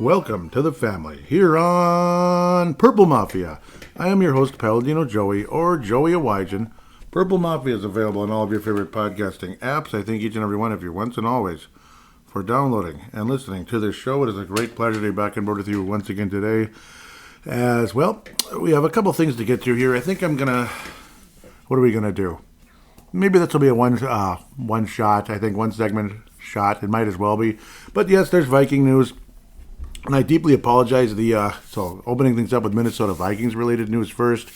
welcome to the family here on Purple Mafia. I am your host, Paladino Joey, or Joey Awajan. Purple Mafia is available on all of your favorite podcasting apps. I thank each and every one of you once and always for downloading and listening to this show. It is a great pleasure to be back on board with you once again today. As well, we have a couple things to get to here. I think what are we going to do? Maybe this will be a one shot. I think one segment shot. It might as well be. But yes, there's Viking news. And I deeply apologize. So opening things up with Minnesota Vikings related news first.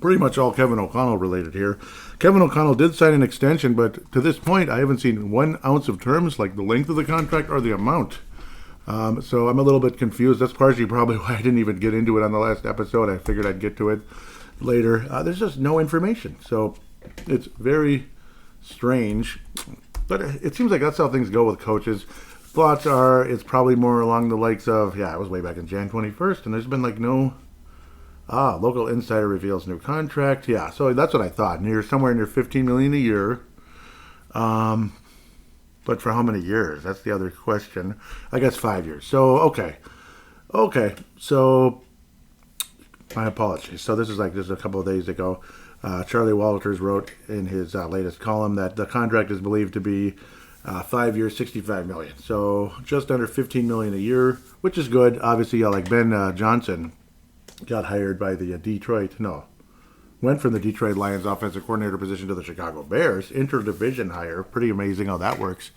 Pretty much all Kevin O'Connell related here. Kevin O'Connell did sign an extension, but to this point, I haven't seen 1 ounce of terms, like the length of the contract or the amount. So I'm a little bit confused. That's partially probably why I didn't even get into it on the last episode. I figured I'd get to it later. There's just no information. So it's very strange. But it seems like that's how things go with coaches. Thoughts are it's probably more along the likes of, it was way back in Jan 21st, and there's been no... local insider reveals new contract. Yeah, so that's what I thought. Somewhere near $15 million a year. But for how many years? That's the other question. I guess 5 years. So, okay. So, my apologies. So this is just a couple of days ago. Charlie Walters wrote in his latest column that the contract is believed to be 5 years, $65 million. So just under $15 million a year, which is good. Obviously, like Ben Johnson got hired by the went from the Detroit Lions offensive coordinator position to the Chicago Bears, interdivision hire. Pretty amazing how that works.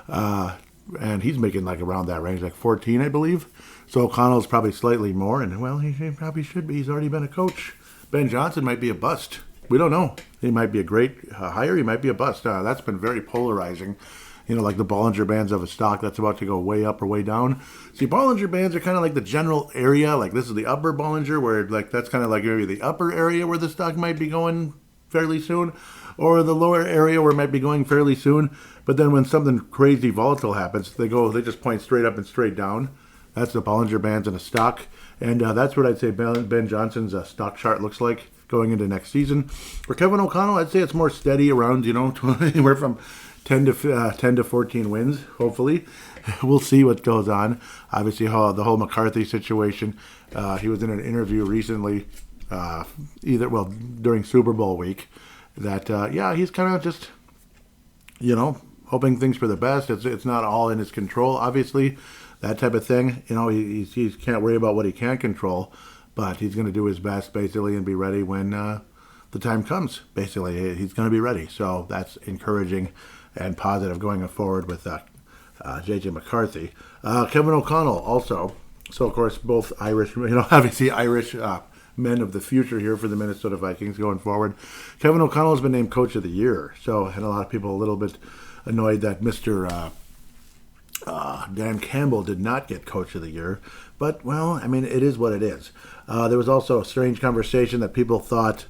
And he's making around that range, 14, I believe. So O'Connell's probably slightly more, and he probably should be. He's already been a coach. Ben Johnson might be a bust. We don't know. He might be a great hire. He might be a bust. That's been very polarizing. Like the Bollinger Bands of a stock that's about to go way up or way down. See, Bollinger Bands are kind of like the general area. This is the upper Bollinger, where that's kind of maybe the upper area where the stock might be going fairly soon, or the lower area where it might be going fairly soon. But then when something crazy volatile happens, they just point straight up and straight down. That's the Bollinger Bands in a stock. And that's what I'd say Ben Johnson's stock chart looks like going into next season. For Kevin O'Connell, I'd say it's more steady around, anywhere from 10 to 14 wins, hopefully. We'll see what goes on. Obviously, the whole McCarthy situation. He was in an interview recently, during Super Bowl week, that, he's kind of just, hoping things for the best. It's not all in his control, obviously, that type of thing. He can't worry about what he can't control, but he's going to do his best, basically, and be ready when the time comes. Basically, he's going to be ready. So that's encouraging and positive going forward with J.J. McCarthy. Kevin O'Connell also. So, of course, both Irish, obviously Irish men of the future here for the Minnesota Vikings going forward. Kevin O'Connell has been named Coach of the Year. So, and a lot of people a little bit annoyed that Mr. Dan Campbell did not get Coach of the Year. But, it is what it is. There was also a strange conversation that people thought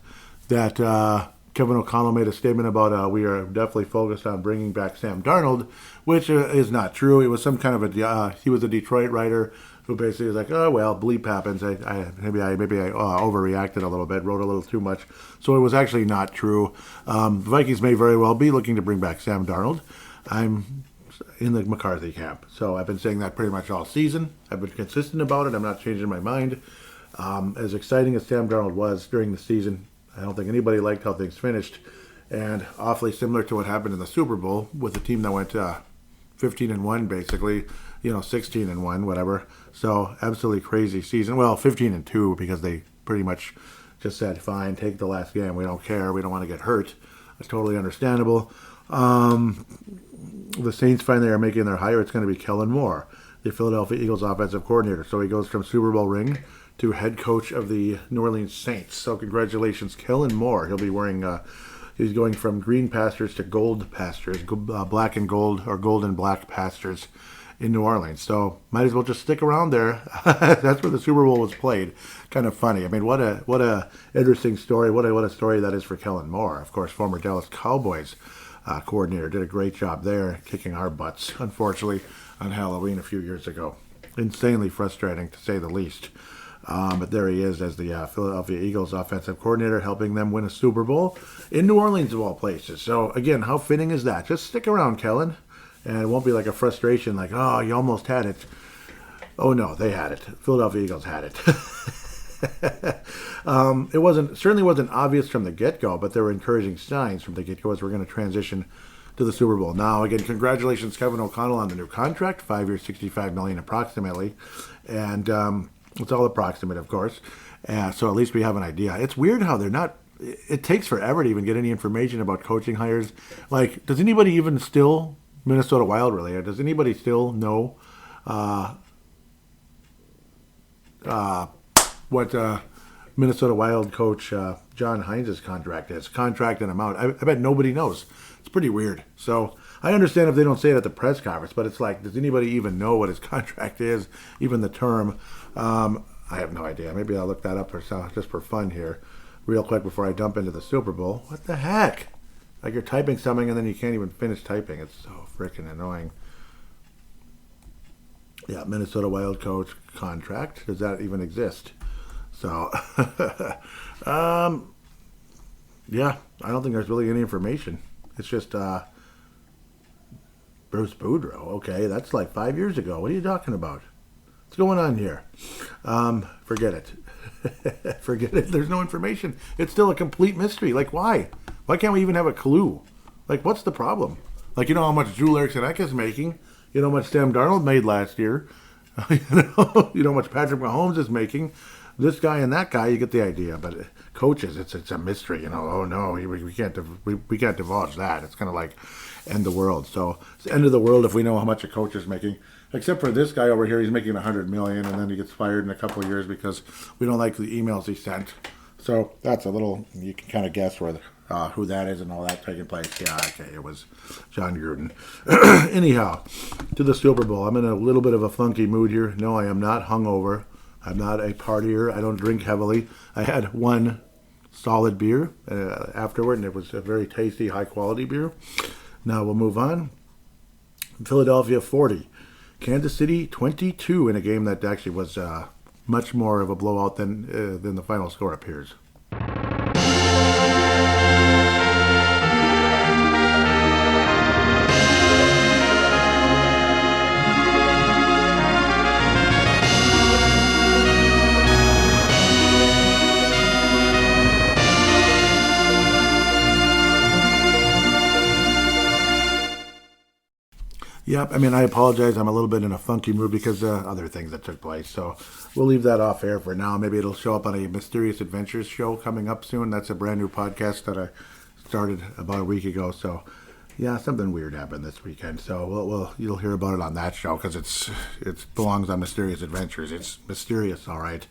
that Kevin O'Connell made a statement about we are definitely focused on bringing back Sam Darnold, which is not true. It was some kind of he was a Detroit writer who basically was like, oh, well, bleep happens. Maybe I overreacted a little bit, wrote a little too much. So it was actually not true. The Vikings may very well be looking to bring back Sam Darnold. I'm in the McCarthy camp. So I've been saying that pretty much all season. I've been consistent about it. I'm not changing my mind. As exciting as Sam Darnold was during the season, I don't think anybody liked how things finished. And awfully similar to what happened in the Super Bowl with a team that went 15-1, basically, 16-1, whatever. So absolutely crazy season. Well, 15-2 because they pretty much just said, fine, take the last game. We don't care. We don't want to get hurt. That's totally understandable. The Saints finally are making their hire. It's going to be Kellen Moore, the Philadelphia Eagles offensive coordinator. So he goes from Super Bowl ring to head coach of the New Orleans Saints. So congratulations, Kellen Moore. He'll be wearing, he's going from green pastures to gold pastures, black and gold or gold and black pastures in New Orleans. So might as well just stick around there. That's where the Super Bowl was played. Kind of funny. What a interesting story. What a story that is for Kellen Moore. Of course, former Dallas Cowboys coordinator, did a great job there, kicking our butts, unfortunately, on Halloween a few years ago. Insanely frustrating, to say the least. But there he is as the Philadelphia Eagles offensive coordinator, helping them win a Super Bowl in New Orleans, of all places. So, again, how fitting is that? Just stick around, Kellen, and it won't be like a frustration, like, oh, you almost had it. Oh no, they had it. Philadelphia Eagles had it. It certainly wasn't obvious from the get-go, but there were encouraging signs from the get-go as we're going to transition to the Super Bowl. Now, again, congratulations, Kevin O'Connell, on the new contract, 5 years, $65 million approximately, and it's all approximate, of course. So at least we have an idea. It's weird how they're not. It takes forever to even get any information about coaching hires. Like, does anybody even still Minnesota Wild related? Does anybody still know what Minnesota Wild coach John Hines' contract is? Contract and amount. I bet nobody knows. It's pretty weird. So I understand if they don't say it at the press conference, but it's like, does anybody even know what his contract is, even the term? I have no idea. Maybe I'll look that up just for fun here, real quick before I dump into the Super Bowl. What the heck? Like, you're typing something and then you can't even finish typing. It's so freaking annoying. Yeah, Minnesota Wild coach contract. Does that even exist? So, yeah, I don't think there's really any information. It's just Bruce Boudreau. Okay, that's like 5 years ago. What are you talking about? What's going on here? Forget it. Forget it. There's no information. It's still a complete mystery. Like, why? Why can't we even have a clue? Like, what's the problem? Like, you know how much Drew Erickson is making? You know how much Sam Darnold made last year? You know how much Patrick Mahomes is making? This guy and that guy, you get the idea. But coaches, it's a mystery. You know, oh no, we can't divulge that. It's kind of like end the world. So it's the end of the world if we know how much a coach is making. Except for this guy over here, he's making $100 million, and then he gets fired in a couple of years because we don't like the emails he sent. So that's a little. You can kind of guess where who that is and all that taking place. Yeah, okay, it was John Gruden. Anyhow, to the Super Bowl. I'm in a little bit of a funky mood here. No, I am not hungover. I'm not a partier. I don't drink heavily. I had one solid beer afterward, and it was a very tasty, high-quality beer. Now we'll move on. Philadelphia 40. Kansas City 22 in a game that actually was much more of a blowout than the final score appears. Yep, I mean, I apologize. I'm a little bit in a funky mood because other things that took place. So we'll leave that off air for now. Maybe it'll show up on a Mysterious Adventures show coming up soon. That's a brand new podcast that I started about a week ago. So, yeah, something weird happened this weekend. So you'll hear about it on that show because it belongs on Mysterious Adventures. It's mysterious, all right.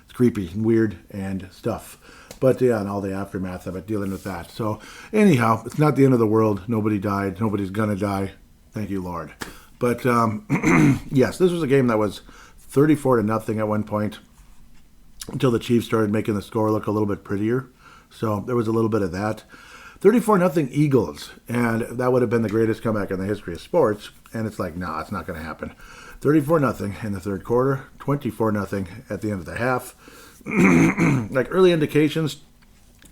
It's creepy and weird and stuff. But, yeah, and all the aftermath of it, dealing with that. So, anyhow, it's not the end of the world. Nobody died. Nobody's going to die. Thank you, Lord. But, yes, this was a game that was 34-0 at one point until the Chiefs started making the score look a little bit prettier. So there was a little bit of that. 34-0 Eagles, and that would have been the greatest comeback in the history of sports. And it's like, nah, it's not going to happen. 34-0 in the third quarter, 24-0 at the end of the half. Like early indications,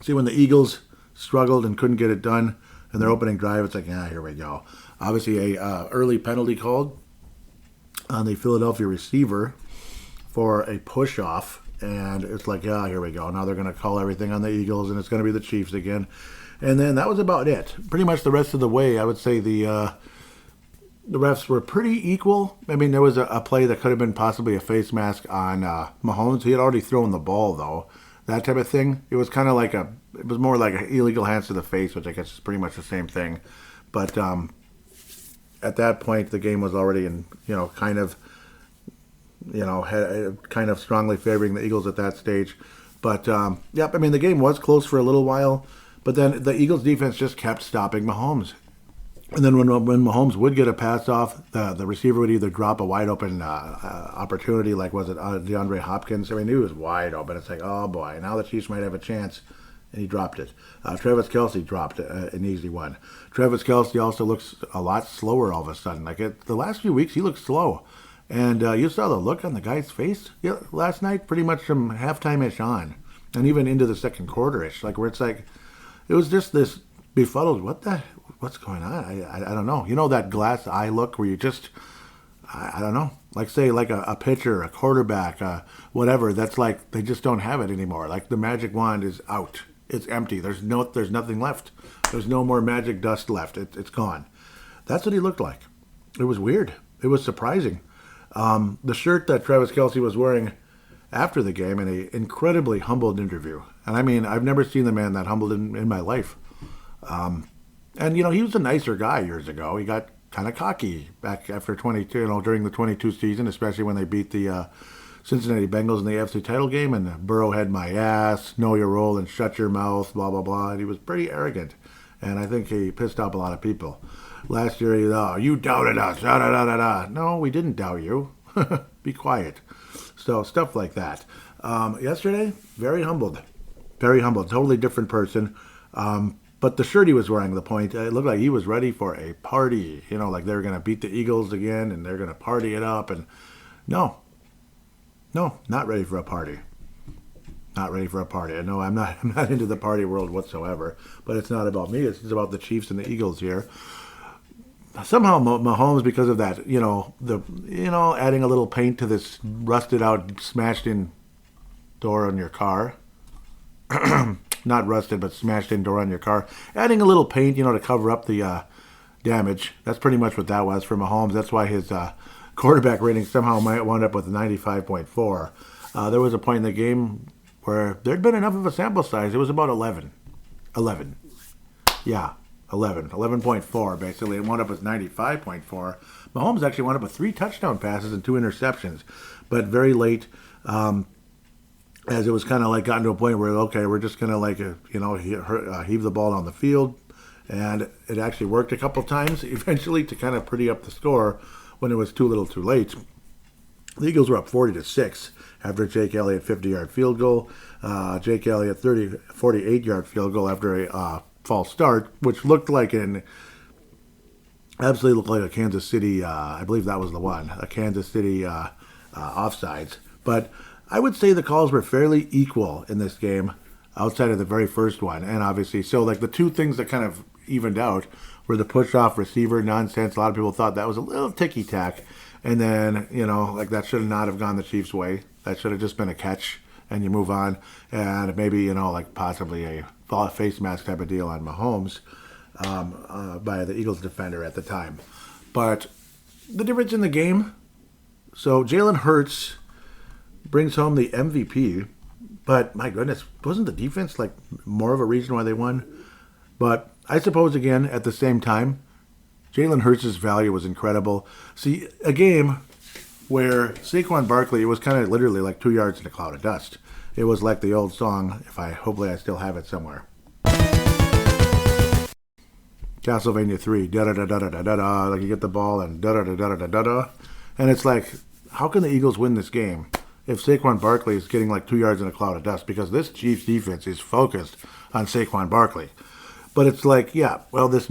see when the Eagles struggled and couldn't get it done in their opening drive, it's like, here we go. Obviously, a early penalty called on the Philadelphia receiver for a push-off, and it's like, here we go. Now they're going to call everything on the Eagles, and it's going to be the Chiefs again. And then that was about it. Pretty much the rest of the way, I would say the refs were pretty equal. I mean, there was a play that could have been possibly a face mask on Mahomes. He had already thrown the ball, though. That type of thing. It was kind of like it was more like an illegal hands to the face, which I guess is pretty much the same thing. But at that point, the game was already kind of strongly favoring the Eagles at that stage. But, yep, I mean, the game was close for a little while. But then the Eagles defense just kept stopping Mahomes. And then when Mahomes would get a pass off, the receiver would either drop a wide open opportunity, like was it DeAndre Hopkins? I mean, he was wide open. It's like, oh boy, now the Chiefs might have a chance. And he dropped it. Travis Kelce dropped an easy one. Travis Kelce also looks a lot slower all of a sudden. Like the last few weeks, he looked slow. And you saw the look on the guy's face last night, pretty much from halftime-ish on. And even into the second quarter-ish, like where it's like, it was just this befuddled, what's going on? I don't know. You know that glass eye look where you just, I don't know. like say like a pitcher, a quarterback, whatever. That's like they just don't have it anymore. Like the magic wand is out. It's empty. There's nothing left. There's no more magic dust left. It's gone. That's what he looked like. It was weird. It was surprising. The shirt that Travis Kelce was wearing after the game in an incredibly humbled interview. And I mean, I've never seen the man that humbled in my life. And, he was a nicer guy years ago. He got kind of cocky back after 22, during the 22 season, especially when they beat the Cincinnati Bengals in the AFC title game. And Burrow had my ass, know your role and shut your mouth, blah, blah, blah. And he was pretty arrogant. And I think he pissed off a lot of people. Last year, you doubted us, da da da da da. No, we didn't doubt you. Be quiet. So stuff like that. Yesterday, very humbled. Very humbled. Totally different person. But the shirt he was wearing, it looked like he was ready for a party. Like they were going to beat the Eagles again and they're going to party it up. And no, not ready for a party. Not ready for a party. No, I'm not into the party world whatsoever. But it's not about me. It's about the Chiefs and the Eagles here. Somehow Mahomes, because of that, adding a little paint to this rusted out, smashed in door on your car. Not rusted, but smashed in door on your car. Adding a little paint, to cover up the damage. That's pretty much what that was for Mahomes. That's why his quarterback rating somehow might wound up with 95.4. There was a point in the game where there'd been enough of a sample size. It was about 11. Yeah. 11.4 basically. It wound up with 95.4. Mahomes actually wound up with 3 touchdown passes and 2 interceptions, but very late, as it was kind of like gotten to a point where, okay, we're just going to heave the ball down the field, and it actually worked a couple times eventually to kind of pretty up the score when it was too little too late. The Eagles were up 40-6 after Jake Elliott 50-yard field goal, Jake Elliott 48-yard field goal after a false start, which absolutely looked like a Kansas City, I believe that was the one, a Kansas City offsides. But I would say the calls were fairly equal in this game outside of the very first one. And obviously, so like the two things that kind of evened out were the push-off receiver nonsense. A lot of people thought that was a little ticky-tack. And then, like that should not have gone the Chiefs' way. That should have just been a catch and you move on. And maybe, like possibly a face mask type of deal on Mahomes by the Eagles defender at the time. But the difference in the game, so Jalen Hurts brings home the MVP, but my goodness, wasn't the defense like more of a reason why they won? But I suppose, again, at the same time, Jalen Hurts' value was incredible. See, a game where Saquon Barkley, it was kind of literally like 2 yards in a cloud of dust. It was like the old song, hopefully I still have it somewhere. Castlevania 3, da-da-da-da-da-da-da, like you get the ball and da-da-da-da-da-da-da. And it's like, how can the Eagles win this game if Saquon Barkley is getting like 2 yards in a cloud of dust? Because this Chiefs defense is focused on Saquon Barkley. But it's like, yeah, well, this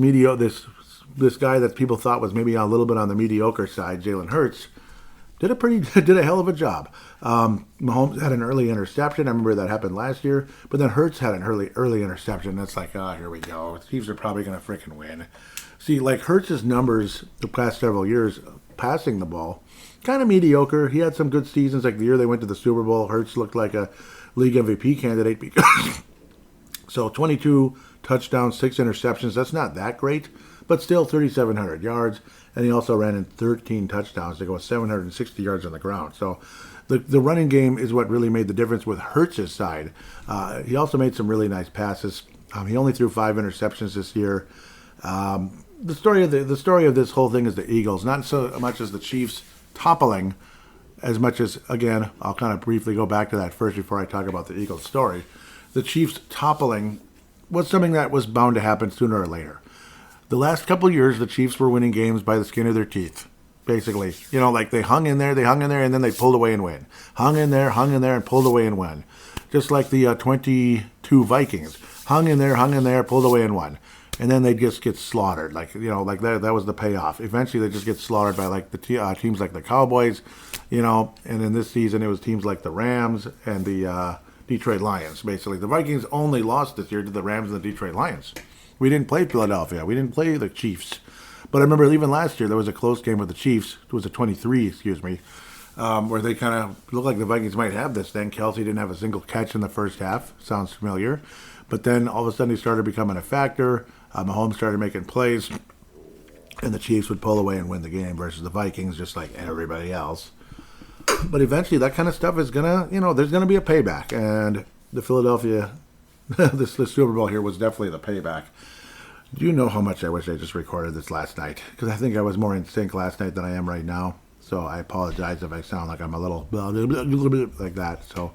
guy that people thought was maybe a little bit on the mediocre side, Jalen Hurts, did a hell of a job. Mahomes had an early interception. I remember that happened last year. But then Hurts had an early interception. That's like, here we go. The Chiefs are probably going to freaking win. See, like Hurts' numbers the past several years passing the ball, kind of mediocre. He had some good seasons. Like the year they went to the Super Bowl, Hurts looked like a league MVP candidate. So 22 touchdowns, 6 interceptions. That's not that great, but still 3,700 yards. And he also ran in 13 touchdowns to go 760 yards on the ground. So the running game is what really made the difference with Hurts' side. He also made some really nice passes. He only threw 5 interceptions this year. The story of this whole thing is the Eagles, not so much as the Chiefs toppling, as much as, again, I'll kind of briefly go back to that first before I talk about the Eagles story. The Chiefs toppling was something that was bound to happen sooner or later. The last couple of years, the Chiefs were winning games by the skin of their teeth, basically. Like they hung in there, and then they pulled away and win. Hung in there, and pulled away and win. Just like the 22 Vikings. Hung in there, pulled away and won. And then they just get slaughtered. Like that was the payoff. Eventually, they just get slaughtered by like the teams like the Cowboys, and in this season, it was teams like the Rams and the Detroit Lions, basically. The Vikings only lost this year to the Rams and the Detroit Lions. We didn't play Philadelphia. We didn't play the Chiefs. But I remember even last year there was a close game with the Chiefs. It was a 23, excuse me, where they kind of looked like the Vikings might have this thing. Kelsey didn't have a single catch in the first half. Sounds familiar. But then all of a sudden he started becoming a factor. Mahomes started making plays, and the Chiefs would pull away and win the game versus the Vikings, just like everybody else. But eventually that kind of stuff is going to, there's going to be a payback. And the Philadelphia, this Super Bowl here was definitely the payback. Do you know how much I wish I just recorded this last night? Because I think I was more in sync last night than I am right now. So I apologize if I sound like I'm a little like that. So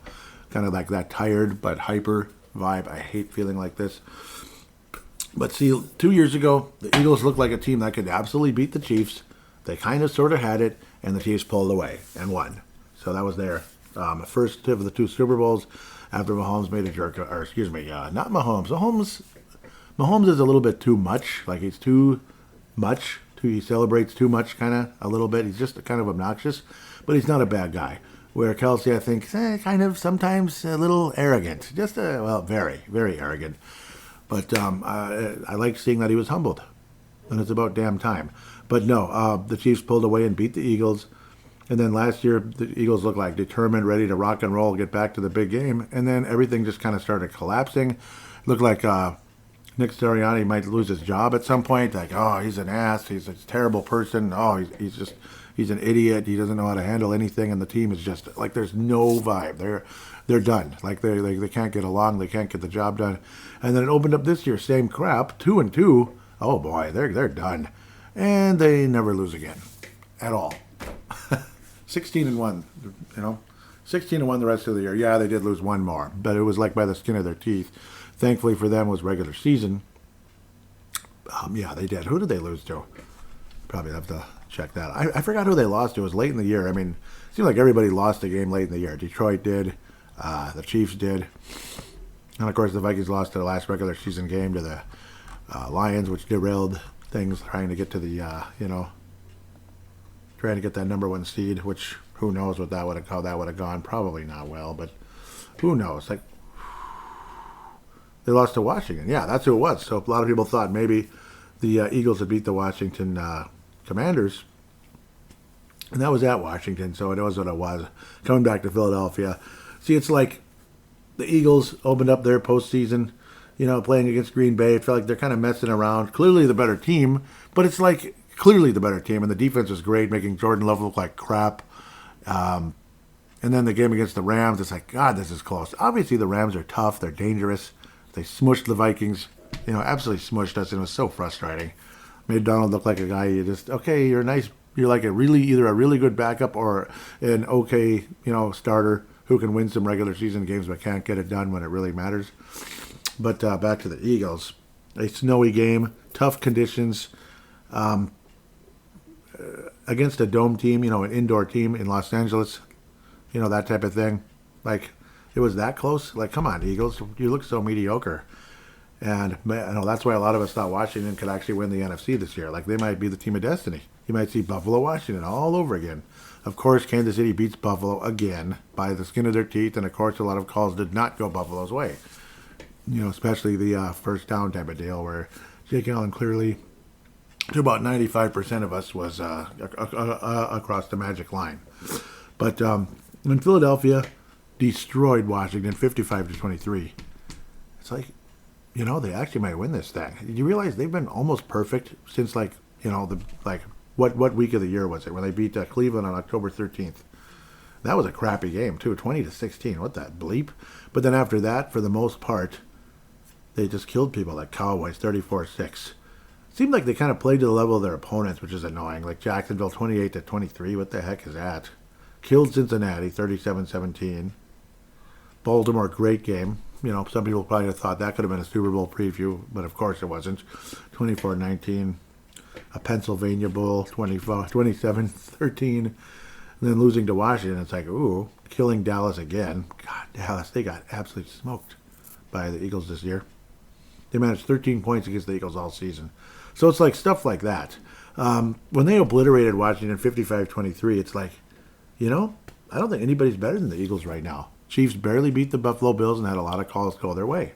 kind of like that tired but hyper vibe. I hate feeling like this. But see, 2 years ago, the Eagles looked like a team that could absolutely beat the Chiefs. They kind of sort of had it, and the Chiefs pulled away and won. So that was their first of the two Super Bowls after Mahomes made a jerk, or excuse me, not Mahomes. Mahomes is a little bit too much. Like he's too much. He celebrates too much, kind of a little bit. He's just kind of obnoxious, but he's not a bad guy. Where Kelsey, I think, kind of sometimes a little arrogant. Just very, very arrogant. But I like seeing that he was humbled, and it's about damn time. But no, the Chiefs pulled away and beat the Eagles. And then last year, the Eagles looked like determined, ready to rock and roll, get back to the big game. And then everything just kind of started collapsing. Looked like Nick Sirianni might lose his job at some point. Like, oh, he's an ass. He's a terrible person. Oh, he's an idiot. He doesn't know how to handle anything. And the team is just like, there's no vibe. They're done. Like they can't get along. They can't get the job done. And then it opened up this year, same crap, 2-2. Oh boy, they're done. And they never lose again, at all. 16-1, 16-1 the rest of the year. Yeah, they did lose one more, but it was like by the skin of their teeth. Thankfully for them, it was regular season. Yeah, they did. Who did they lose to? Probably have to check that. I forgot who they lost to. It was late in the year. I mean, it seemed like everybody lost a game late in the year. Detroit did. The Chiefs did. And, of course, the Vikings lost their last regular season game to the Lions, which derailed things trying to get to the, trying to get that number one seed, which who knows how that would have gone. Probably not well, but who knows? Like, they lost to Washington. Yeah, that's who it was. So a lot of people thought maybe the Eagles had beat the Washington Commanders. And that was at Washington, so it was what it was. Coming back to Philadelphia. See, it's like the Eagles opened up their postseason, playing against Green Bay. It felt like they're kind of messing around. Clearly the better team, but it's like clearly the better team, and the defense was great, making Jordan Love look like crap. And then the game against the Rams, it's like, God, this is close. Obviously the Rams are tough. They're dangerous. They smushed the Vikings, absolutely smushed us, and it was so frustrating. Made Donald look like a guy you're nice. You're like either a really good backup or an okay, starter who can win some regular season games but can't get it done when it really matters. But back to the Eagles. A snowy game, tough conditions, against a dome team, an indoor team in Los Angeles, that type of thing. Like, it was that close. Like, come on, Eagles, you look so mediocre. And that's why a lot of us thought Washington could actually win the NFC this year. Like, they might be the team of destiny. You might see Buffalo, Washington all over again. Of course, Kansas City beats Buffalo again by the skin of their teeth, and of course, a lot of calls did not go Buffalo's way. Especially the first down type of deal where Jake Allen clearly, to about 95% of us, was across the magic line. But when Philadelphia destroyed Washington 55-23, it's like, they actually might win this thing. Did you realize they've been almost perfect since what week of the year was it when they beat Cleveland on October 13th? That was a crappy game too, 20-16. What that bleep? But then after that, for the most part, they just killed people like Cowboys 34-6. Seemed like they kind of played to the level of their opponents, which is annoying. Like Jacksonville 28-23. What the heck is that? Killed Cincinnati 37-17. Baltimore, great game. Some people probably have thought that could have been a Super Bowl preview, but of course it wasn't. 24-19. A Pennsylvania Bowl, 27-13. And then losing to Washington, it's like, ooh, killing Dallas again. God, Dallas, they got absolutely smoked by the Eagles this year. They managed 13 points against the Eagles all season. So it's like stuff like that. When they obliterated Washington 55-23, it's like, I don't think anybody's better than the Eagles right now. Chiefs barely beat the Buffalo Bills and had a lot of calls go their way.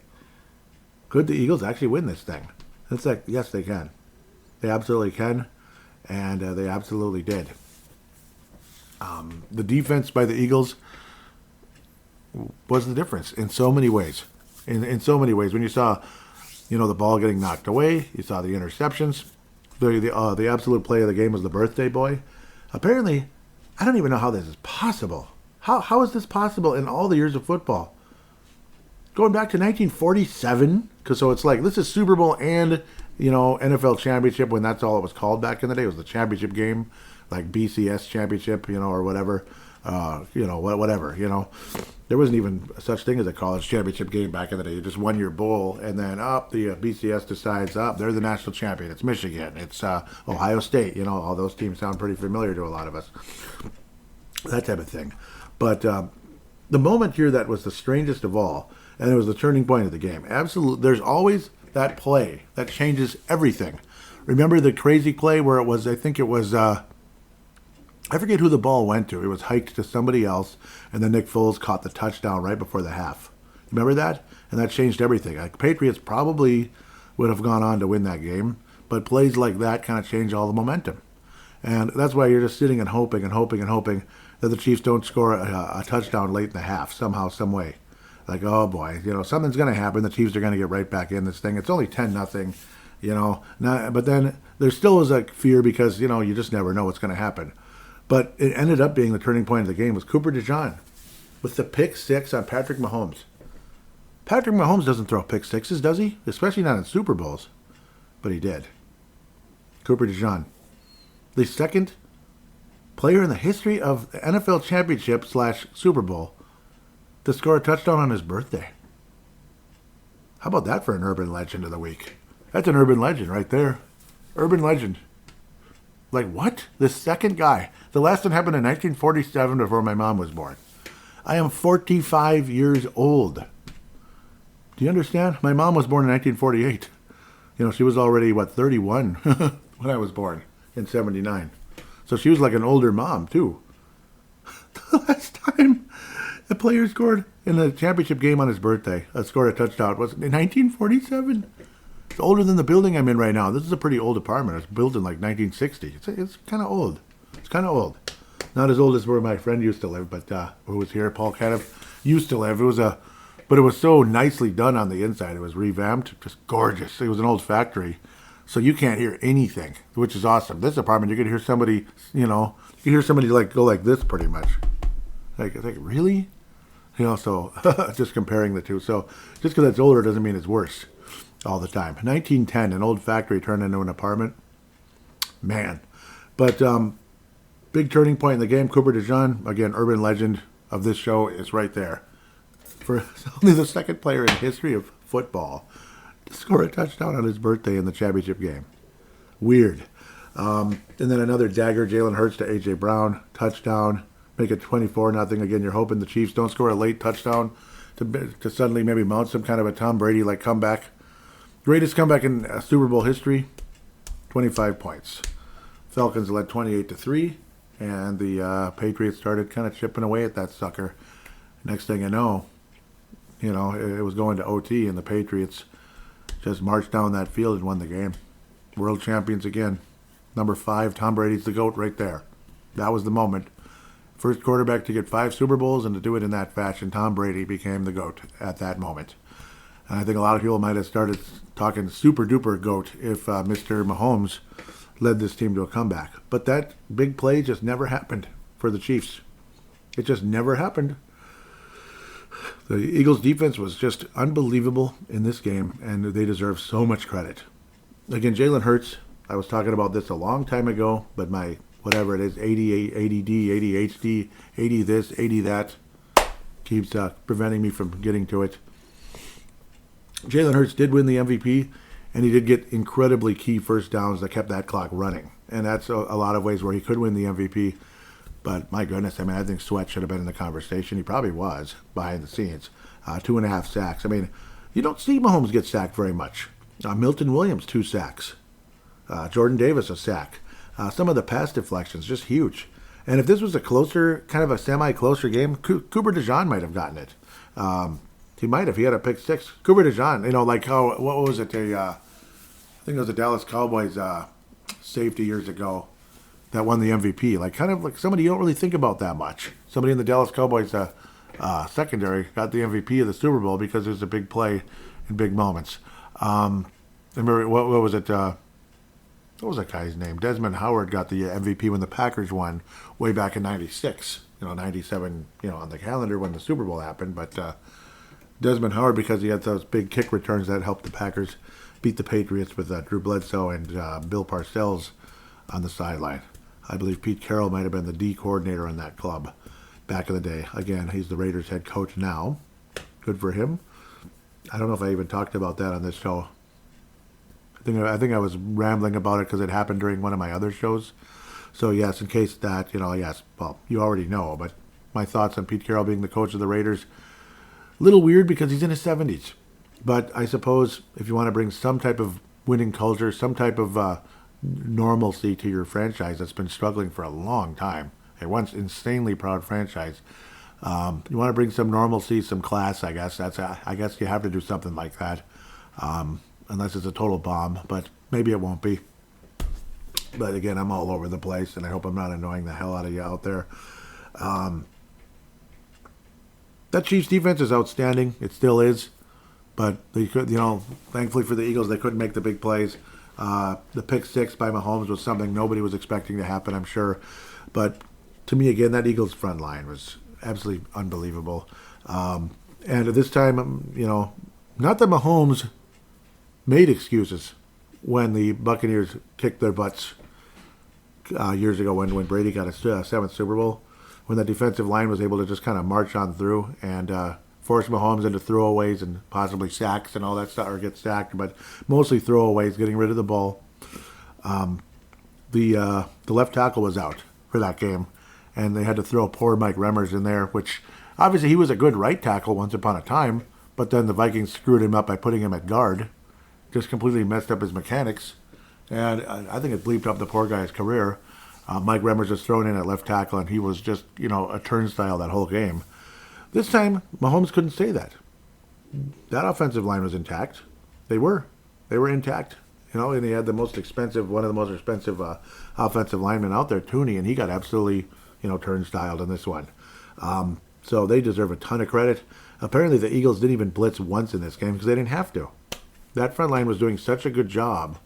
Could the Eagles actually win this thing? It's like, yes, they can. They absolutely can. And they absolutely did. The defense by the Eagles was the difference in so many ways. In so many ways. When you saw, the ball getting knocked away, you saw the interceptions. The absolute play of the game was the birthday boy. Apparently, I don't even know how this is possible. How is this possible in all the years of football? Going back to 1947, so it's like this is Super Bowl and NFL championship when that's all it was called back in the day. It was the championship game, like BCS championship, or whatever, whatever. There wasn't even such thing as a college championship game back in the day. You just won your bowl, and then the BCS decides they're the national champion. It's Michigan. It's Ohio State. All those teams sound pretty familiar to a lot of us. That type of thing. But the moment here that was the strangest of all, and it was the turning point of the game. Absolutely, there's always that play that changes everything. Remember the crazy play where it was? I think it was. I forget who the ball went to. It was hiked to somebody else, and then Nick Foles caught the touchdown right before the half. Remember that? And that changed everything. Like, Patriots probably would have gone on to win that game, but plays like that kind of change all the momentum. And that's why you're just sitting and hoping and hoping and hoping that the Chiefs don't score a touchdown late in the half somehow, some way. Like, oh boy, something's going to happen. The Chiefs are going to get right back in this thing. It's only 10-0, but then there still is a fear because, you just never know what's going to happen. But it ended up being the turning point of the game was Cooper DeJean with the pick six on Patrick Mahomes. Patrick Mahomes doesn't throw pick sixes, does he? Especially not in Super Bowls. But he did. Cooper DeJean, the second player in the history of the NFL championship / Super Bowl to score a touchdown on his birthday. How about that for an urban legend of the week? That's an urban legend right there. Urban legend. Like, what? The second guy. The last one happened in 1947 before my mom was born. I am 45 years old. Do you understand? My mom was born in 1948. She was already, 31 when I was born in 79. So she was like an older mom, too. The last time the player scored in the championship game on his birthday, scored a touchdown, was in 1947. It's older than the building I'm in right now. This is a pretty old apartment. It was built in like 1960. It's kind of old. It's kind of old. Not as old as where my friend used to live, but who was here, Paul kind of used to live. But it was so nicely done on the inside. It was revamped, just gorgeous. It was an old factory, so you can't hear anything, which is awesome. This apartment, you could hear somebody, like go like this pretty much. Like really? So just comparing the two. So just because it's older doesn't mean it's worse all the time. 1910, an old factory turned into an apartment. Man. But big turning point in the game. Cooper DeJean, again, urban legend of this show, is right there. For only the second player in history of football to score a touchdown on his birthday in the championship game. Weird. And then another dagger, Jalen Hurts to A.J. Brown, touchdown, make it 24-0. Again, you're hoping the Chiefs don't score a late touchdown to suddenly maybe mount some kind of a Tom Brady-like comeback. Greatest comeback in Super Bowl history, 25 points. Falcons led 28-3, and the Patriots started kind of chipping away at that sucker. Next thing you know, it was going to OT, and the Patriots just marched down that field and won the game. World champions again. Number 5, Tom Brady's the GOAT right there. That was the moment. First quarterback to get 5 Super Bowls and to do it in that fashion. Tom Brady became the GOAT at that moment. And I think a lot of people might have started talking super-duper GOAT if Mr. Mahomes led this team to a comeback. But that big play just never happened for the Chiefs. It just never happened. The Eagles' defense was just unbelievable in this game, and they deserve so much credit. Again, Jalen Hurts, I was talking about this a long time ago, but my, whatever it is, ADD, ADHD, 80 this, 80 that, keeps preventing me from getting to it. Jalen Hurts did win the MVP, and he did get incredibly key first downs that kept that clock running. And that's a lot of ways where he could win the MVP. But my goodness, I think Sweat should have been in the conversation. He probably was behind the scenes. 2.5 sacks. You don't see Mahomes get sacked very much. Milton Williams, 2 sacks. Jordan Davis, a sack. Some of the pass deflections, just huge. And if this was a closer, kind of a semi-closer game, Cooper DeJean might have gotten it. He might have. He had a pick 6. Cooper DeJean, like how, what was it? I think it was the Dallas Cowboys safety years ago. that won the MVP. Like kind of like somebody you don't really think about that much. Somebody in the Dallas Cowboys secondary got the MVP of the Super Bowl because it was a big play in big moments. Remember what was it? What was that guy's name? Desmond Howard got the MVP when the Packers won way back in '96. 97. On the calendar when the Super Bowl happened, but Desmond Howard, because he had those big kick returns that helped the Packers beat the Patriots with Drew Bledsoe and Bill Parcells on the sideline. I believe Pete Carroll might have been the D coordinator on that club back in the day. Again, he's the Raiders head coach now. Good for him. I don't know if I even talked about that on this show. I think I was rambling about it because it happened during one of my other shows. So yes, in case that, yes, well, you already know, but my thoughts on Pete Carroll being the coach of the Raiders, a little weird because he's in his 70s. But I suppose if you want to bring some type of winning culture, some type of normalcy to your franchise that's been struggling for a long time, a once insanely proud franchise, you want to bring some normalcy, some class, I guess. I guess you have to do something like that, unless it's a total bomb, but maybe it won't be. But again, I'm all over the place, and I hope I'm not annoying the hell out of you out there. That Chiefs defense is outstanding. It still is. But they could, thankfully for the Eagles, they couldn't make the big plays. The pick six by Mahomes was something nobody was expecting to happen, I'm sure. But to me, again, that Eagles front line was absolutely unbelievable. And at this time, not that Mahomes made excuses when the Buccaneers kicked their butts years ago when Brady got his seventh Super Bowl, when the defensive line was able to just kind of march on through and force Mahomes into throwaways and possibly sacks and all that stuff, or get sacked, but mostly throwaways, getting rid of the ball. The left tackle was out for that game, and they had to throw poor Mike Remmers in there, which obviously he was a good right tackle once upon a time, but then the Vikings screwed him up by putting him at guard, just completely messed up his mechanics, and I think it bleeped up the poor guy's career. Mike Remmers was thrown in at left tackle, and he was just, a turnstile that whole game. This time, Mahomes couldn't say that. That offensive line was intact. They were intact. And he had one of the most expensive offensive linemen out there, Tooney, and he got absolutely, turnstiled in this one. So they deserve a ton of credit. Apparently, the Eagles didn't even blitz once in this game because they didn't have to. That front line was doing such a good job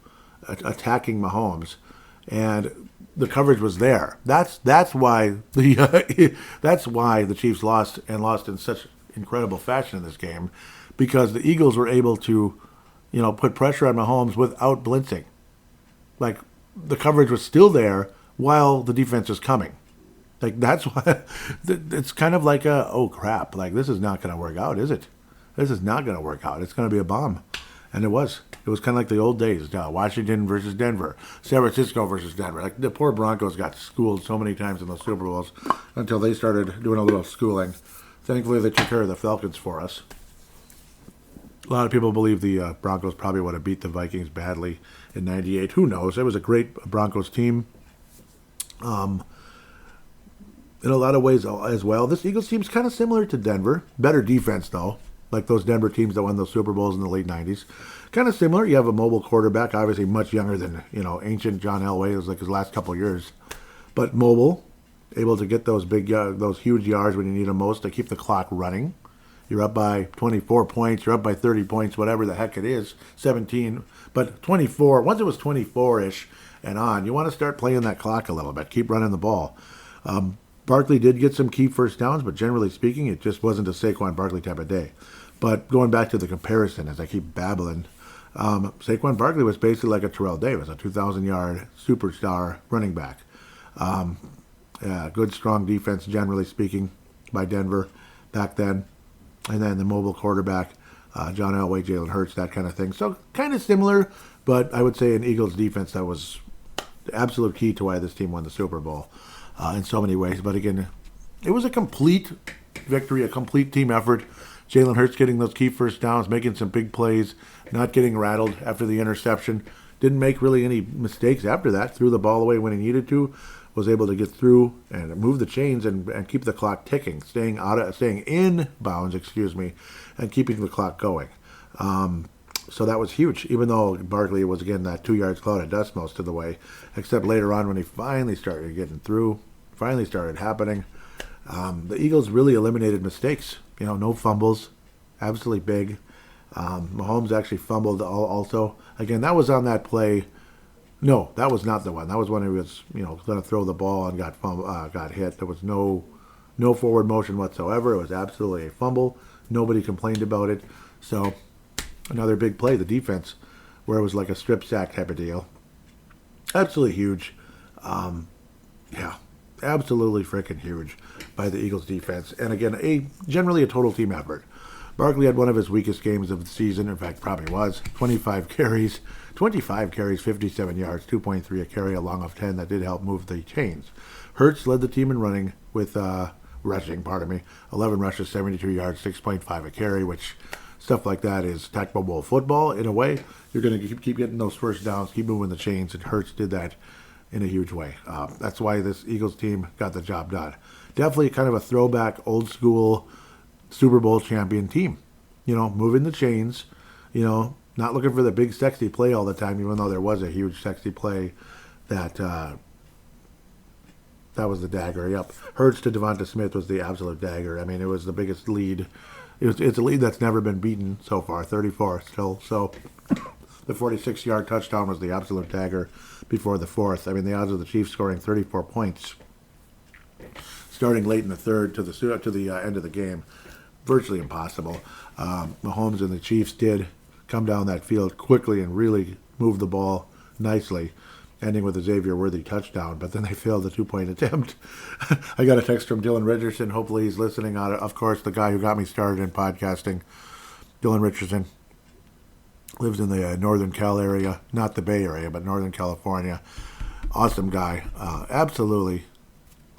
attacking Mahomes, and the coverage was there. That's why the Chiefs lost in such incredible fashion in this game, because the Eagles were able to, put pressure on Mahomes without blitzing. Like, the coverage was still there while the defense was coming. Like, that's why it's kind of like oh crap, like this is not going to work out, is it? This is not going to work out. It's going to be a bomb. And it was. It was kind of like the old days. Washington versus Denver. San Francisco versus Denver. Like, the poor Broncos got schooled so many times in those Super Bowls until they started doing a little schooling. Thankfully, they took care of the Falcons for us. A lot of people believe the Broncos probably would have beat the Vikings badly in '98. Who knows? It was a great Broncos team. In a lot of ways as well. This Eagles team's kind of similar to Denver. Better defense, though. Like those Denver teams that won those Super Bowls in the late 90s. Kind of similar. You have a mobile quarterback, obviously much younger than, ancient John Elway. It was like his last couple of years. But mobile, able to get those those huge yards when you need them most to keep the clock running. You're up by 24 points, you're up by 30 points, whatever the heck it is, 17. But 24, once it was 24-ish and on, you want to start playing that clock a little bit. Keep running the ball. Barkley did get some key first downs, but generally speaking, it just wasn't a Saquon Barkley type of day. But going back to the comparison, as I keep babbling, Saquon Barkley was basically like a Terrell Davis, a 2,000-yard superstar running back. Good, strong defense, generally speaking, by Denver back then. And then the mobile quarterback, John Elway, Jalen Hurts, that kind of thing. So kind of similar, but I would say an Eagles defense that was the absolute key to why this team won the Super Bowl in so many ways. But again, it was a complete victory, a complete team effort. Jalen Hurts getting those key first downs, making some big plays, not getting rattled after the interception. Didn't make really any mistakes after that. Threw the ball away when he needed to. Was able to get through and move the chains and keep the clock ticking, staying in bounds, and keeping the clock going. So that was huge, even though Barkley was, again, that 2 yards cloud of dust most of the way, except later on when he finally started getting through, finally started happening. The Eagles really eliminated mistakes. No fumbles, absolutely big. Mahomes actually fumbled also. Again, that was on that play. No, that was not the one. That was when he was, going to throw the ball and got hit. There was no forward motion whatsoever. It was absolutely a fumble. Nobody complained about it. So another big play, the defense, where it was like a strip sack type of deal. Absolutely huge. Yeah, absolutely freaking huge by the Eagles defense. And again, generally a total team effort. Barkley had one of his weakest games of the season. In fact, probably was. 25 carries, 57 yards, 2.3 a carry, a long of 10. That did help move the chains. Hurts led the team in running with rushing, 11 rushes, 72 yards, 6.5 a carry, which stuff like that is Tecmo Bowl football in a way. You're going to keep getting those first downs, keep moving the chains, and Hurts did that in a huge way. That's why this Eagles team got the job done. Definitely kind of a throwback, old school Super Bowl champion team. Moving the chains, not looking for the big sexy play all the time, even though there was a huge sexy play that was the dagger. Yep. Hurts to Devonta Smith was the absolute dagger. I mean, it was the biggest lead. It's a lead that's never been beaten so far, 34 still. So the 46-yard touchdown was the absolute dagger before the fourth. I mean, the odds of the Chiefs scoring 34 points starting late in the third to the end of the game, virtually impossible. Mahomes and the Chiefs did come down that field quickly and really move the ball nicely, ending with a Xavier Worthy touchdown, but then they failed the 2-point attempt. I got a text from Dylan Richardson. Hopefully he's listening. Of course, the guy who got me started in podcasting, Dylan Richardson, lives in the Northern Cal area, not the Bay Area, but Northern California. Awesome guy. Absolutely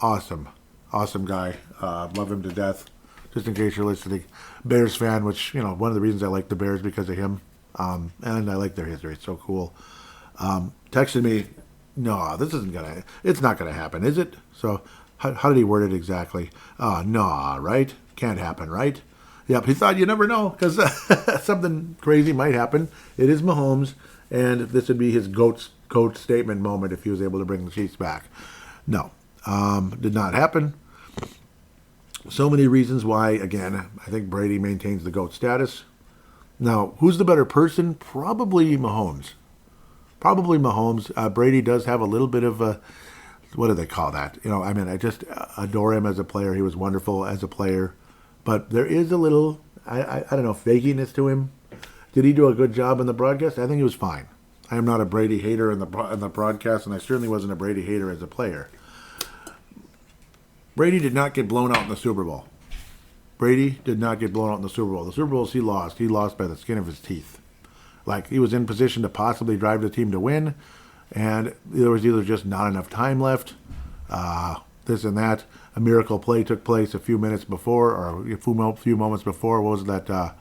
awesome guy. Love him to death. Just in case you're listening. Bears fan, which, one of the reasons I like the Bears because of him. And I like their history. It's so cool. Texted me, no, it's not gonna happen, is it? So, how did he word it exactly? No, right? Can't happen, right? Yep, he thought you never know, because something crazy might happen. It is Mahomes, and this would be his GOAT statement moment if he was able to bring the Chiefs back. No, did not happen. So many reasons why, again, I think Brady maintains the GOAT status. Now, who's the better person? Probably Mahomes. Brady does have a little bit of a, what do they call that? I just adore him as a player. He was wonderful as a player. But there is a little, I don't know, fakiness to him. Did he do a good job in the broadcast? I think he was fine. I am not a Brady hater in the broadcast, and I certainly wasn't a Brady hater as a player. Brady did not get blown out in the Super Bowl. The Super Bowls he lost by the skin of his teeth. Like, he was in position to possibly drive the team to win, and there was either just not enough time left, this and that. A miracle play took place a few minutes before, or a few moments before. What was that? What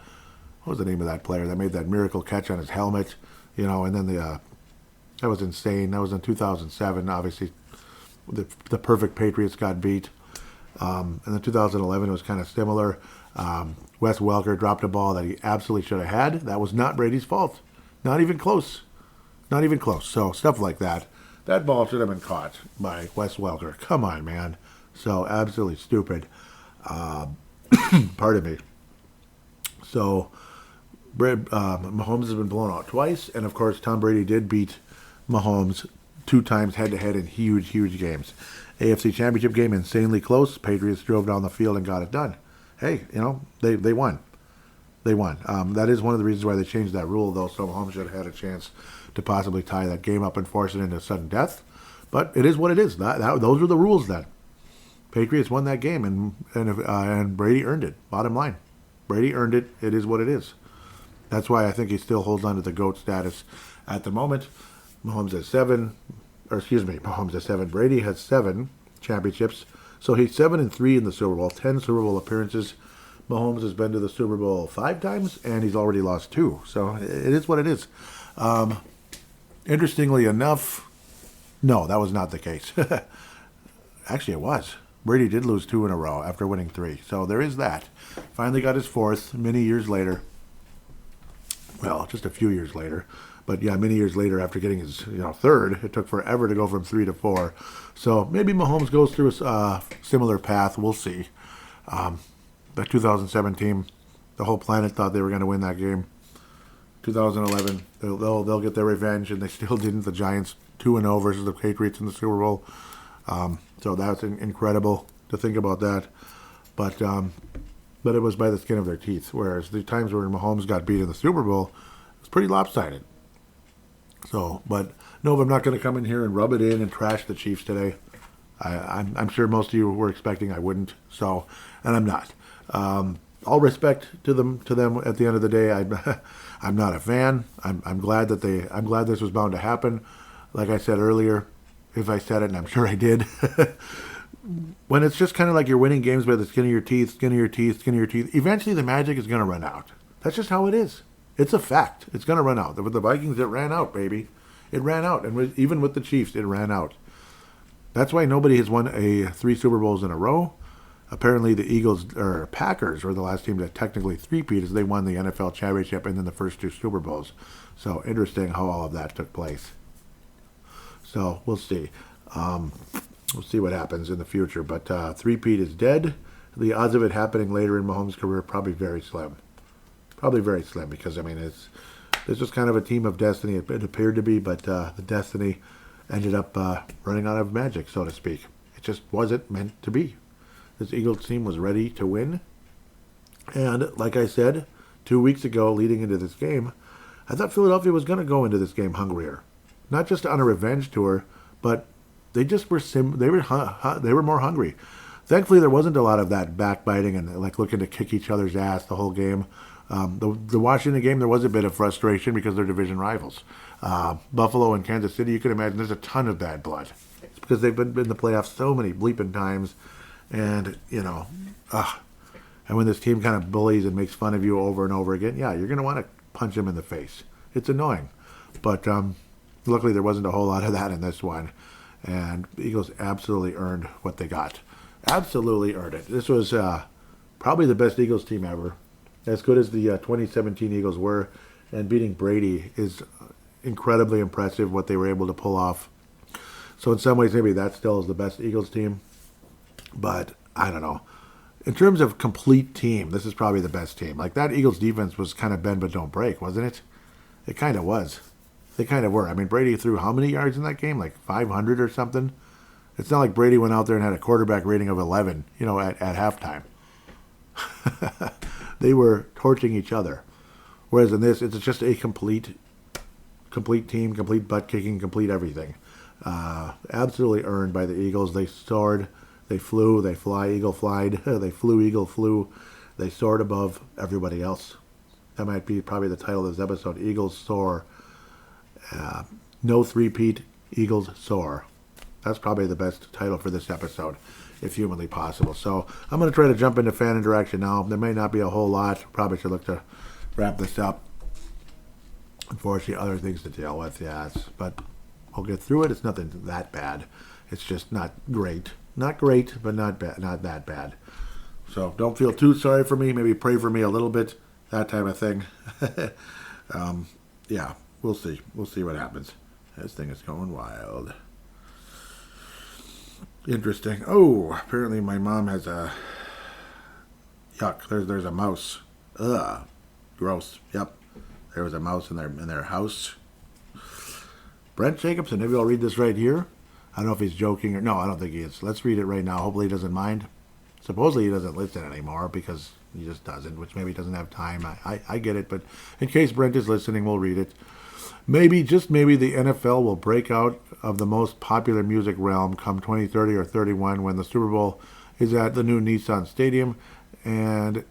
was the name of that player that made that miracle catch on his helmet? And then that was insane. That was in 2007. Obviously, the perfect Patriots got beat. And then 2011 was kind of similar. Wes Welker dropped a ball that he absolutely should have had. That was not Brady's fault. Not even close. So stuff like that. That ball should have been caught by Wes Welker. Come on, man. So absolutely stupid. Pardon me. So Mahomes has been blown out twice. And, of course, Tom Brady did beat Mahomes 2 times head-to-head in huge, huge games. AFC Championship game, insanely close. Patriots drove down the field and got it done. Hey, they won. That is one of the reasons why they changed that rule, though, so Mahomes should have had a chance to possibly tie that game up and force it into sudden death. But it is what it is. Those were the rules then. Patriots won that game, and Brady earned it. Bottom line. Brady earned it. It is what it is. That's why I think he still holds on to the GOAT status at the moment. Mahomes has 7. Brady has 7 championships. So he's 7-3 in the Super Bowl, 10 Super Bowl appearances. Mahomes has been to the Super Bowl 5 times, and he's already lost 2. So it is what it is. Interestingly enough, no, that was not the case. Actually, it was. Brady did lose 2 in a row after winning 3. So there is that. Finally got his 4th many years later. Well, just a few years later. But yeah, many years later after getting his third, it took forever to go from 3 to 4. So maybe Mahomes goes through a similar path. We'll see. The 2017, the whole planet thought they were going to win that game. 2011, they'll get their revenge, and they still didn't. The Giants 2-0 versus the Patriots in the Super Bowl. So that's incredible to think about that. But it was by the skin of their teeth. Whereas the times where Mahomes got beat in the Super Bowl, it was pretty lopsided. So, but no, I'm not going to come in here and rub it in and trash the Chiefs today. I'm sure most of you were expecting I wouldn't. So, and I'm not. All respect to them. At the end of the day, I'm not a fan. I'm glad I'm glad this was bound to happen. Like I said earlier, if I said it, and I'm sure I did. When it's just kind of like you're winning games by the skin of your teeth, eventually the magic is going to run out. That's just how it is. It's a fact. It's going to run out. With the Vikings, it ran out, baby. It ran out. And even with the Chiefs, it ran out. That's why nobody has won 3 Super Bowls in a row. Apparently, the Packers were the last team to technically three-peat, as they won the NFL championship and then the first 2 Super Bowls. So interesting how all of that took place. So we'll see. We'll see what happens in the future. But three-peat is dead. The odds of it happening later in Mahomes' career are probably very slim. Probably very slim because, I mean, it's just kind of a team of destiny. It appeared to be, but the destiny ended up running out of magic, so to speak. It just wasn't meant to be. This Eagles team was ready to win. And like I said 2 weeks ago leading into this game, I thought Philadelphia was going to go into this game hungrier. Not just on a revenge tour, but they just were they were more hungry. Thankfully, there wasn't a lot of that backbiting and like looking to kick each other's ass the whole game. The Washington game, there was a bit of frustration because they're division rivals. Buffalo and Kansas City, you can imagine there's a ton of bad blood. It's because they've been in the playoffs so many bleeping times. And, and when this team kind of bullies and makes fun of you over and over again, yeah, you're going to want to punch them in the face. It's annoying. But luckily there wasn't a whole lot of that in this one. And the Eagles absolutely earned what they got. Absolutely earned it. This was probably the best Eagles team ever. As good as the 2017 Eagles were. And beating Brady is incredibly impressive what they were able to pull off. So in some ways, maybe that still is the best Eagles team. But I don't know. In terms of complete team, this is probably the best team. Like that Eagles defense was kind of bend but don't break, wasn't it? It kind of was. They kind of were. I mean, Brady threw how many yards in that game? Like 500 or something? It's not like Brady went out there and had a quarterback rating of 11, at halftime. They were torching each other. Whereas in this, it's just a complete team, complete butt kicking, complete everything. Absolutely earned by the Eagles. They soared. They flew, they fly, eagle flied, they flew, eagle flew, they soared above everybody else. That might be probably the title of this episode, Eagles Soar. No three-peat, Eagles Soar. That's probably the best title for this episode, if humanly possible. So I'm going to try to jump into fan interaction now. There may not be a whole lot. Probably should look to wrap this up. Unfortunately, other things to deal with, yes. But we'll get through it. It's nothing that bad. It's just not great. Not great, but not bad, not that bad. So don't feel too sorry for me. Maybe pray for me a little bit, that type of thing. Yeah, we'll see. We'll see what happens. This thing is going wild. Interesting. Oh, apparently my mom has a... Yuck, there's a mouse. Ugh, gross. Yep, there was a mouse in their house. Brent Jacobson, maybe I'll read this right here. I don't know if he's joking or... No, I don't think he is. Let's read it right now. Hopefully he doesn't mind. Supposedly he doesn't listen anymore because he just doesn't, which maybe he doesn't have time. I get it, but in case Brent is listening, we'll read it. Maybe, just maybe, the NFL will break out of the most popular music realm come 2030 or 31 when the Super Bowl is at the new Nissan Stadium and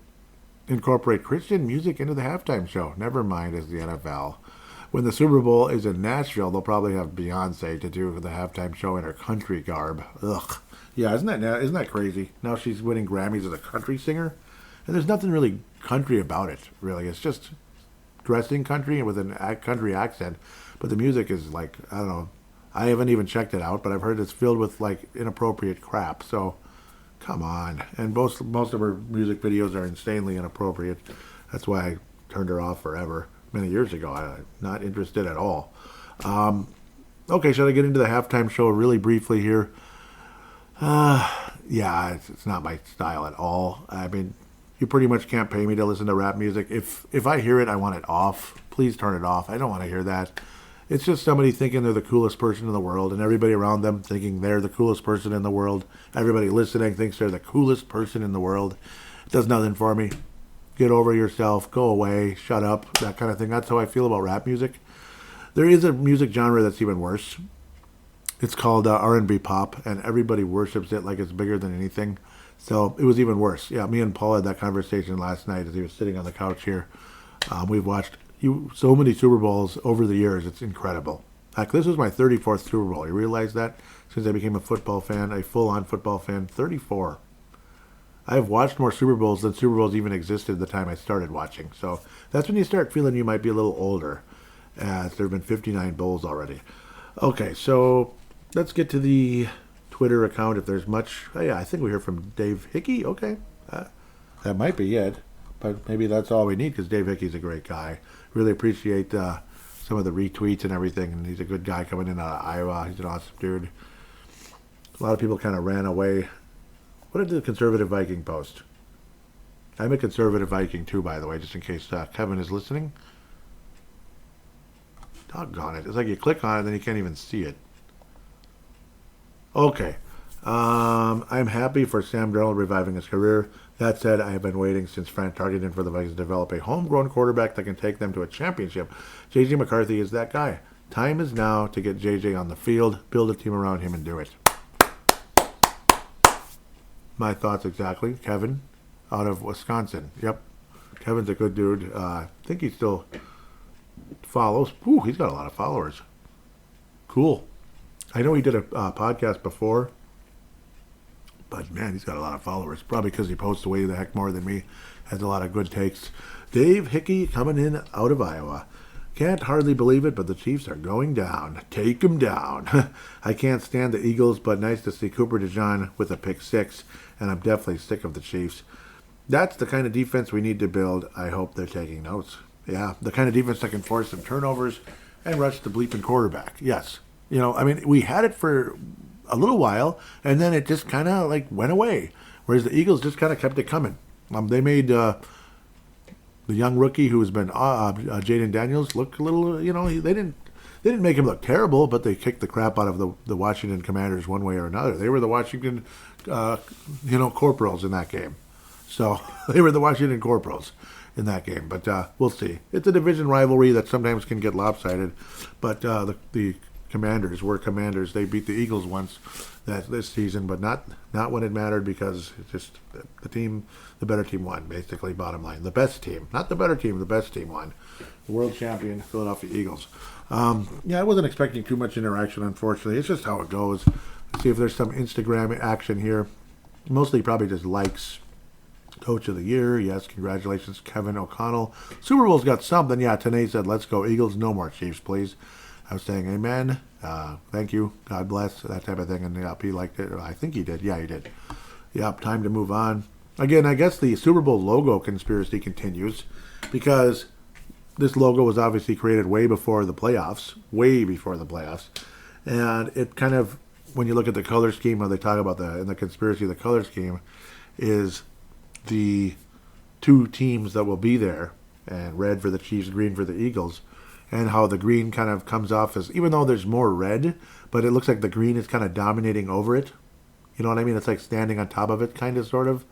incorporate Christian music into the halftime show. Never mind, as the NFL. When the Super Bowl is in Nashville, they'll probably have Beyonce to do the halftime show in her country garb. Ugh. Yeah, isn't that crazy? Now she's winning Grammys as a country singer, and there's nothing really country about it. Really, it's just dressing country and with a country accent. But the music is like, I don't know. I haven't even checked it out, but I've heard it's filled with like inappropriate crap. So, come on. And most of her music videos are insanely inappropriate. That's why I turned her off forever. many years ago. I'm not interested at all. Okay, should I get into the halftime show really briefly here? Yeah, it's not my style at all. I mean, you pretty much can't pay me to listen to rap music. If I hear it, I want it off. Please turn it off. I don't want to hear that. It's just somebody thinking they're the coolest person in the world, and everybody around them thinking they're the coolest person in the world. Everybody listening thinks they're the coolest person in the world. It does nothing for me. Get over yourself. Go away. Shut up. That kind of thing. That's how I feel about rap music. There is a music genre that's even worse. It's called R&B pop, and everybody worships it like it's bigger than anything. So it was even worse. Yeah, me and Paul had that conversation last night as he was sitting on the couch here. We've watched so many Super Bowls over the years. It's incredible. Heck, this was my 34th Super Bowl. You realize that? Since I became a football fan, a full-on football fan, 34. I have watched more Super Bowls than Super Bowls even existed the time I started watching. So that's when you start feeling you might be a little older. There have been 59 bowls already. Okay, so let's get to the Twitter account if there's much. Oh, yeah, I think we hear from Dave Hickey. Okay, that might be it. But maybe that's all we need because Dave Hickey's a great guy. Really appreciate some of the retweets and everything. And he's a good guy coming in out of Iowa. He's an awesome dude. A lot of people kind of ran away. What did the conservative Viking post? I'm a conservative Viking too, by the way, just in case Kevin is listening. Doggone it. It's like you click on it and then you can't even see it. Okay. I'm happy for Sam Darnold reviving his career. That said, I have been waiting since Frank Tarkenton for the Vikings to develop a homegrown quarterback that can take them to a championship. J.J. McCarthy is that guy. Time is now to get J.J. on the field, build a team around him, and do it. My thoughts exactly. Kevin, out of Wisconsin. Yep. Kevin's a good dude. I think he still follows. Ooh, he's got a lot of followers. Cool. I know he did a podcast before, but man, he's got a lot of followers. Probably because he posts way the heck more than me. Has a lot of good takes. Dave Hickey coming in out of Iowa. Can't hardly believe it, but the Chiefs are going down. Take them down. I can't stand the Eagles, but nice to see Cooper DeJean with a pick six, and I'm definitely sick of the Chiefs. That's the kind of defense we need to build. I hope they're taking notes. Yeah, the kind of defense that can force some turnovers and rush the bleeping quarterback. Yes. You know, I mean, we had it for a little while, and then it just kind of like went away. Whereas the Eagles just kind of kept it coming. They made the young rookie who has been Jaden Daniels look a little. You know, they didn't make him look terrible, but they kicked the crap out of the Washington Commanders one way or another. They were the Washington, corporals in that game. So they were the Washington Corporals in that game. But we'll see. It's a division rivalry that sometimes can get lopsided. But the Commanders were Commanders. They beat the Eagles once this season, but not when it mattered because it's just the better team won, basically, bottom line. The best team. Not the better team, the best team won. The world champion, Philadelphia Eagles. I wasn't expecting too much interaction, unfortunately. It's just how it goes. Let's see if there's some Instagram action here. Mostly probably just likes. Coach of the Year, yes, congratulations, Kevin O'Connell. Super Bowl's got something. Yeah, Tanae said, let's go Eagles, no more Chiefs, please. I was saying amen, thank you, God bless, that type of thing, and he liked it. I think he did. Yeah, he did. Yep, time to move on. Again, I guess the Super Bowl logo conspiracy continues because this logo was obviously created way before the playoffs, and it kind of, when you look at the color scheme, when they talk about in the conspiracy of the color scheme, is the two teams that will be there, and red for the Chiefs, green for the Eagles, and how the green kind of comes off as, even though there's more red, but it looks like the green is kind of dominating over it. You know what I mean? It's like standing on top of it, kind of, sort of.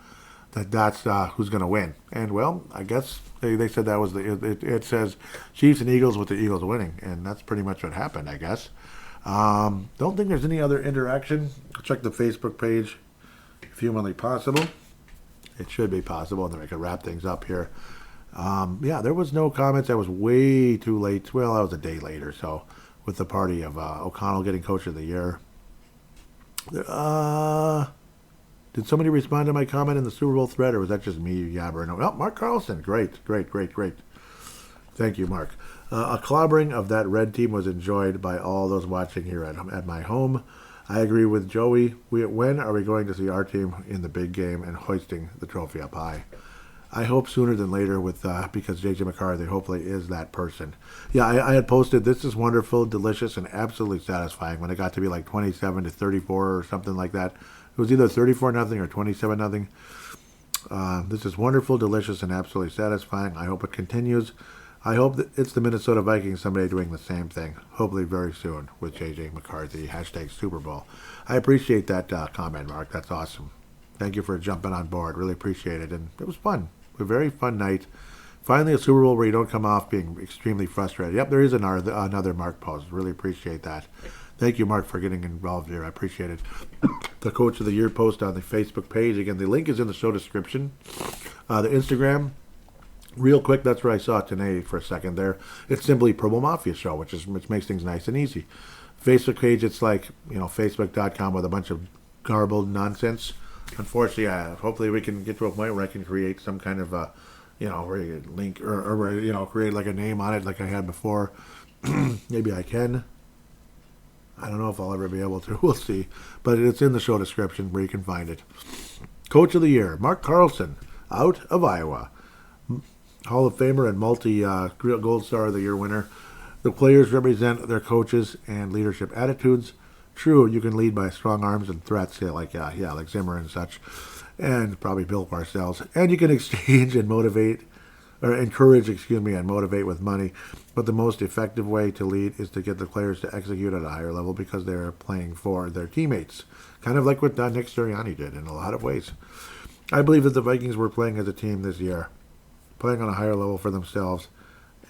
That's who's going to win. And, well, I guess they said that was it says Chiefs and Eagles with the Eagles winning, and that's pretty much what happened, I guess. Don't think there's any other interaction. Check the Facebook page if humanly possible. It should be possible, and then we can wrap things up here. There was no comments. I was way too late. Well, I was a day later, so with the party of O'Connell getting Coach of the Year. Did somebody respond to my comment in the Super Bowl thread, or was that just me yabbering? Oh, Mark Carlson. Great. Thank you, Mark. A clobbering of that red team was enjoyed by all those watching here at my home. I agree with Joey. When are we going to see our team in the big game and hoisting the trophy up high? I hope sooner than later with because J.J. McCarthy hopefully is that person. Yeah, I had posted, this is wonderful, delicious, and absolutely satisfying when it got to be like 27-34 or something like that. It was either 34-0 or 27-0. This is wonderful, delicious, and absolutely satisfying. I hope it continues. I hope that it's the Minnesota Vikings someday doing the same thing. Hopefully very soon with J.J. McCarthy, hashtag Super Bowl. I appreciate that comment, Mark. That's awesome. Thank you for jumping on board. Really appreciate it. And it was fun. A very fun night. Finally a Super Bowl where you don't come off being extremely frustrated. Yep, there is another Mark post. Really appreciate that. Thank you, Mark, for getting involved here. I appreciate it. The Coach of the Year post on the Facebook page. Again, the link is in the show description. The Instagram, real quick, that's where I saw it today for a second there. It's simply Promo Mafia Show, which makes things nice and easy. Facebook page, it's like, facebook.com with a bunch of garbled nonsense. Unfortunately, hopefully we can get to a point where I can create some kind of link or create like a name on it like I had before. Maybe I can. I don't know if I'll ever be able to. We'll see. But it's in the show description where you can find it. Coach of the Year, Mark Carlson, out of Iowa. Hall of Famer and multi-Gold Star of the Year winner. The players represent their coaches and leadership attitudes. True, you can lead by strong arms and threats, like Zimmer and such, and probably Bill Parcells. And you can exchange and encourage and motivate with money. But the most effective way to lead is to get the players to execute at a higher level because they're playing for their teammates. Kind of like what Nick Sirianni did in a lot of ways. I believe that the Vikings were playing as a team this year, playing on a higher level for themselves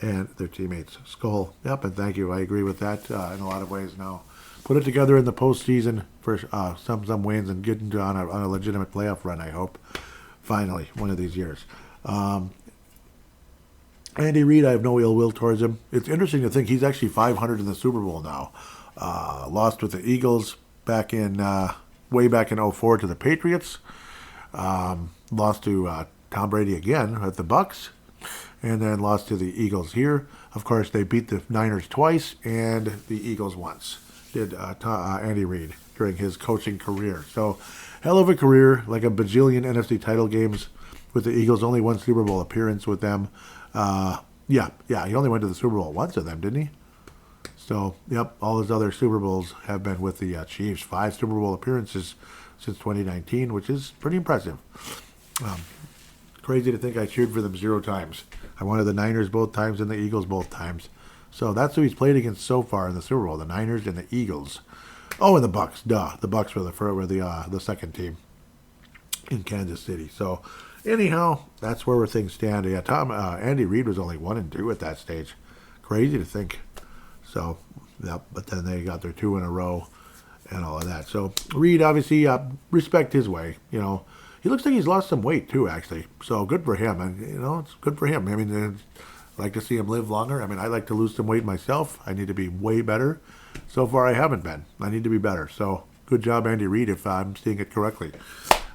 and their teammates. Skull, yep, and thank you. I agree with that in a lot of ways now. Put it together in the postseason for some wins and get into on a legitimate playoff run, I hope. Finally, one of these years. Andy Reid, I have no ill will towards him. It's interesting to think he's actually 500 in the Super Bowl now. Lost with the Eagles way back in 2004 to the Patriots. Lost to Tom Brady again at the Bucs. And then lost to the Eagles here. Of course, they beat the Niners twice and the Eagles once. Did Andy Reid during his coaching career. So, hell of a career, like a bajillion NFC title games with the Eagles. Only one Super Bowl appearance with them. He only went to the Super Bowl once with them, didn't he? So, yep, all his other Super Bowls have been with the Chiefs. 5 Super Bowl appearances since 2019, which is pretty impressive. Crazy to think I cheered for them 0 times. I wanted the Niners both times and the Eagles both times. So that's who he's played against so far in the Super Bowl, the Niners and the Eagles. Oh, and the Bucs, duh. The Bucs were the second team in Kansas City. So anyhow, that's where things stand. Yeah, Andy Reid was only 1-2 at that stage. Crazy to think. So, yeah, but then they got their 2 in a row and all of that. So Reid, obviously, respect his way. He looks like he's lost some weight too, actually. So good for him, and it's good for him. I mean, I like to see him live longer. I mean, I like to lose some weight myself. I need to be way better. So far, I haven't been. I need to be better. So good job, Andy Reid, if I'm seeing it correctly.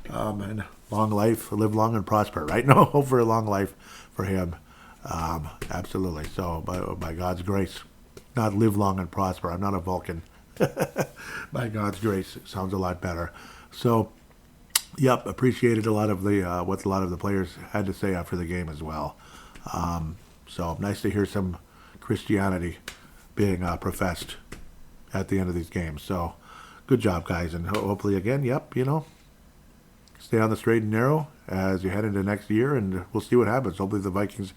And long life, live long and prosper, right? No, hope for a long life for him. Absolutely. So by God's grace, not live long and prosper. I'm not a Vulcan. By God's grace, it sounds a lot better. So, yep, appreciated a lot of what a lot of the players had to say after the game as well. So nice to hear some Christianity being professed at the end of these games. So good job, guys, and hopefully again, stay on the straight and narrow as you head into next year, and we'll see what happens. Hopefully the Vikings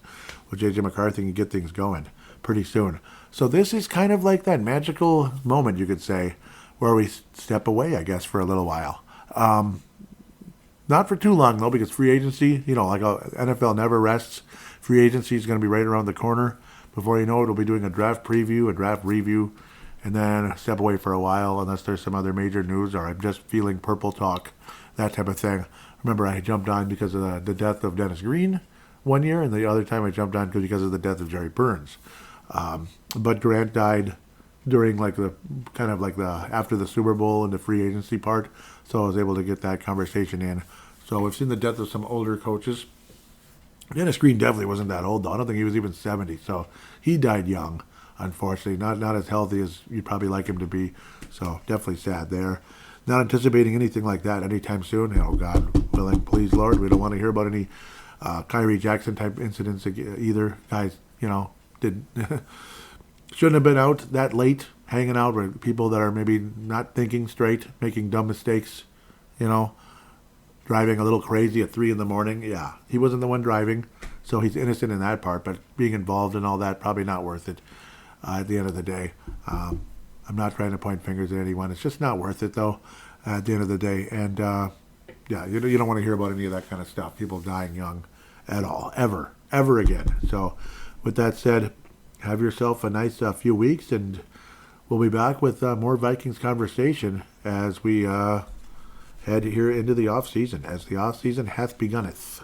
with J.J. McCarthy can get things going pretty soon. So this is kind of like that magical moment, you could say, where we step away, I guess, for a little while. Not for too long, though, because free agency, NFL never rests. Free agency is going to be right around the corner. Before you know it, we'll be doing a draft preview, a draft review, and then step away for a while unless there's some other major news or I'm just feeling purple talk, that type of thing. Remember, I jumped on because of the death of Dennis Green one year, and the other time I jumped on because of the death of Jerry Burns. But Grant died during after the Super Bowl and the free agency part, so I was able to get that conversation in. So we've seen the death of some older coaches. Dennis Green definitely wasn't that old, though. I don't think he was even 70, so he died young, unfortunately. Not as healthy as you'd probably like him to be, so definitely sad there. Not anticipating anything like that anytime soon. God willing, please, Lord. We don't want to hear about any Kyrie Jackson type incidents either. Guys, did shouldn't have been out that late, hanging out with people that are maybe not thinking straight, making dumb mistakes, driving a little crazy at 3 a.m. Yeah, he wasn't the one driving, so he's innocent in that part, but being involved in all that, probably not worth it at the end of the day. I'm not trying to point fingers at anyone. It's just not worth it, though, at the end of the day. And, yeah, you don't want to hear about any of that kind of stuff, people dying young at all, ever again. So with that said, have yourself a nice few weeks, and we'll be back with more Vikings conversation as we head here into the off season, as the off season hath begunneth.